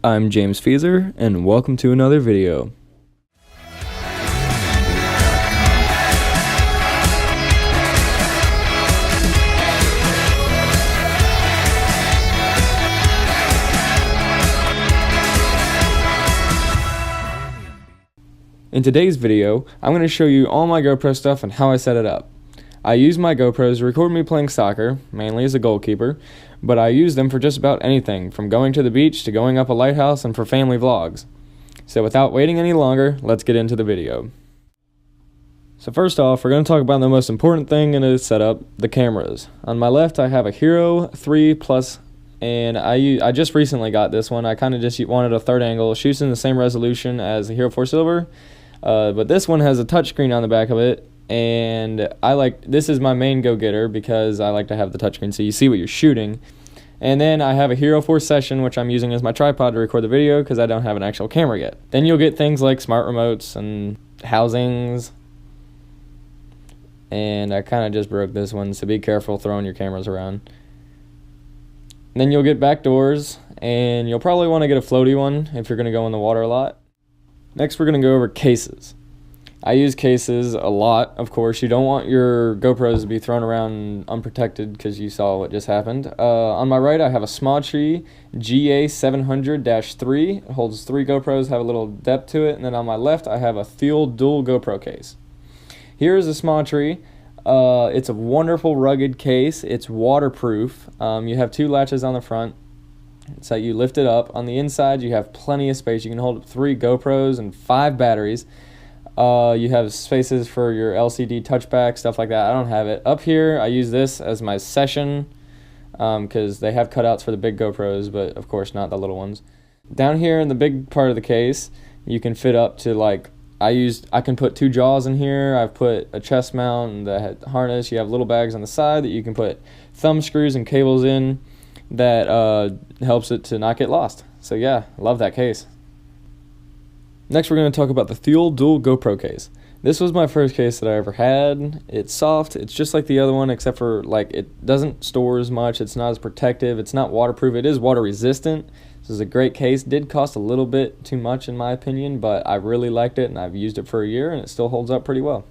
I'm James Feaser, and welcome to another video. In today's video, I'm going to show you all my GoPro stuff and how I set it up. I use my GoPros to record me playing soccer, mainly as a goalkeeper, but I use them for just about anything, from going to the beach to going up a lighthouse and for family vlogs. So without waiting any longer, let's get into the video. So first off, we're going to talk about the most important thing in a setup, the cameras. On my left, I have a Hero 3 Plus, and I just recently got this one. I kind of just wanted a third angle, shoots in the same resolution as the Hero 4 Silver, but this one has a touchscreen on the back of it. And this is my main go-getter because I like to have the touchscreen so you see what you're shooting. And then I have a Hero 4 Session, which I'm using as my tripod to record the video because I don't have an actual camera yet. Then you'll get things like smart remotes and housings. And I kind of just broke this one, so be careful throwing your cameras around. Then you'll get back doors, and you'll probably want to get a floaty one if you're going to go in the water a lot. Next, we're going to go over cases. I use cases a lot, of course. You don't want your GoPros to be thrown around unprotected because you saw what just happened. On my right, I have a Smawtree GA700-3. It holds 3 GoPros, have a little depth to it. And then on my left, I have a Thiel dual GoPro case. Here is a Smawtree. It's a wonderful rugged case. It's waterproof. You have 2 latches on the front, so you lift it up. On the inside, you have plenty of space. You can hold 3 GoPros and 5 batteries. You have spaces for your LCD touchback, stuff like that. I don't have it. Up here, I use this as my session because they have cutouts for the big GoPros, but of course not the little ones. Down here in the big part of the case, you can fit up to I can put 2 jaws in here. I've put a chest mount and the harness. You have little bags on the side that you can put thumb screws and cables in that helps it to not get lost. So yeah, love that case. Next, we're going to talk about the Thiel dual GoPro case. This was my first case that I ever had. It's soft. It's just like the other one, except for it doesn't store as much. It's not as protective. It's not waterproof. It is water resistant. This is a great case. Did cost a little bit too much in my opinion, but I really liked it and I've used it for a year and it still holds up pretty well.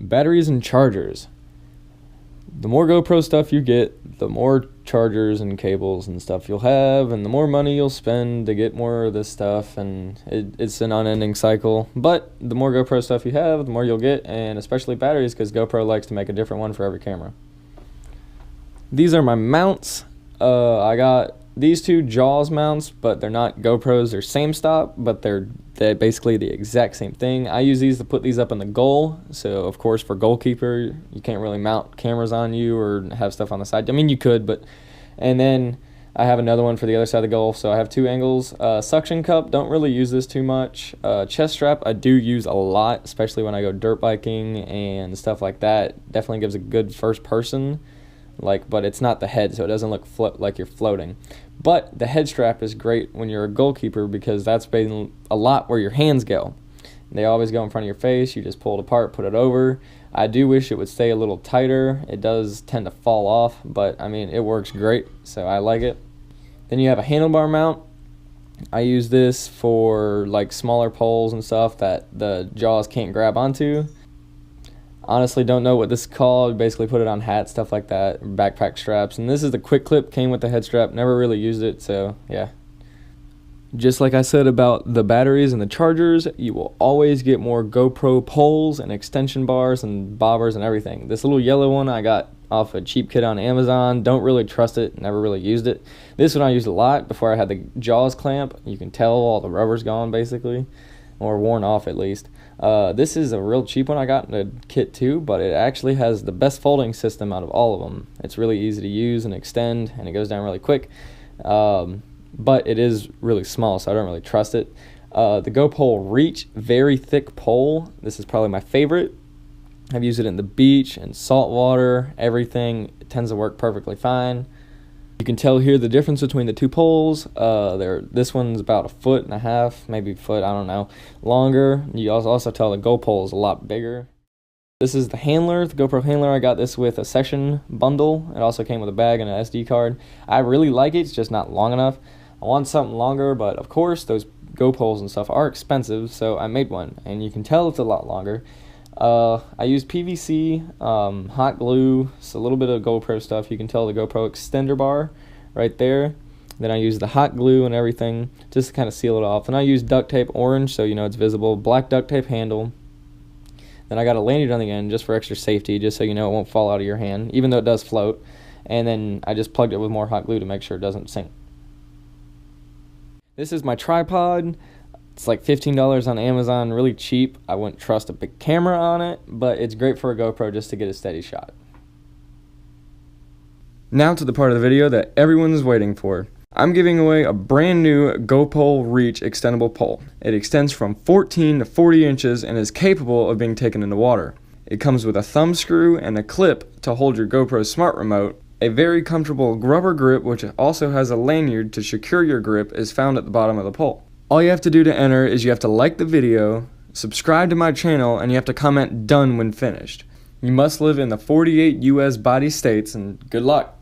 Batteries and chargers. The more GoPro stuff you get, the more chargers and cables and stuff you'll have, and the more money you'll spend to get more of this stuff, and it's an unending cycle. But the more GoPro stuff you have, the more you'll get, and especially batteries, because GoPro likes to make a different one for every camera. These are my mounts. I got these 2 Jaws mounts, but they're not GoPros. They're same stop, but they're basically the exact same thing. I use these to put these up in the goal. So, of course, for goalkeeper, you can't really mount cameras on you or have stuff on the side. I mean, you could, but... And then I have another one for the other side of the goal, so I have 2 angles. Suction cup, don't really use this too much. Chest strap, I do use a lot, especially when I go dirt biking and stuff like that. Definitely gives a good first person. But it's not the head, so it doesn't look like you're floating. But the head strap is great when you're a goalkeeper because that's been a lot where your hands go. They always go in front of your face. You just pull it apart, put it over. I do wish it would stay a little tighter. It does tend to fall off, but I mean, it works great, so I like it. Then you have a handlebar mount. I use this for smaller poles and stuff that the jaws can't grab onto. Honestly, don't know what this is called. Basically put it on hats, stuff like that, backpack straps. And this is the quick clip, came with the head strap. Never really used it, so yeah. Just like I said about the batteries and the chargers, you will always get more GoPro poles and extension bars and bobbers and everything. This little yellow one I got off a cheap kit on Amazon. Don't really trust it, never really used it. This one I used a lot before I had the jaws clamp. You can tell all the rubber's gone basically, or worn off at least. This is a real cheap one I got in a kit too, but it actually has the best folding system out of all of them. It's really easy to use and extend, and it goes down really quick. But it is really small, so I don't really trust it. The GoPro Reach, very thick pole. This is probably my favorite. I've used it in the beach and salt water, everything. It tends to work perfectly fine. You can tell here the difference between the 2 poles. This one's about 1.5 feet, maybe foot, I don't know, longer. You also tell the GoPro is a lot bigger. This is the handler, the GoPro handler. I got this with a session bundle. It also came with a bag and an SD card. I really like it, it's just not long enough. I want something longer, but of course those Go poles and stuff are expensive, so I made one, and you can tell it's a lot longer. I used PVC, hot glue, so a little bit of GoPro stuff. You can tell the GoPro extender bar right there. Then I used the hot glue and everything just to kind of seal it off. And I used duct tape, orange, so you know it's visible, black duct tape handle. Then I got a lanyard on the end just for extra safety, just so you know it won't fall out of your hand, even though it does float. And then I just plugged it with more hot glue to make sure it doesn't sink. This is my tripod. It's like $15 on Amazon, really cheap. I wouldn't trust a big camera on it, but it's great for a GoPro just to get a steady shot. Now to the part of the video that everyone's waiting for. I'm giving away a brand new GoPro Reach extendable pole. It extends from 14 to 40 inches and is capable of being taken into water. It comes with a thumb screw and a clip to hold your GoPro Smart Remote. A very comfortable rubber grip, which also has a lanyard to secure your grip, is found at the bottom of the pole. All you have to do to enter is you have to like the video, subscribe to my channel, and you have to comment "done" when finished. You must live in the 48 US body states, and good luck.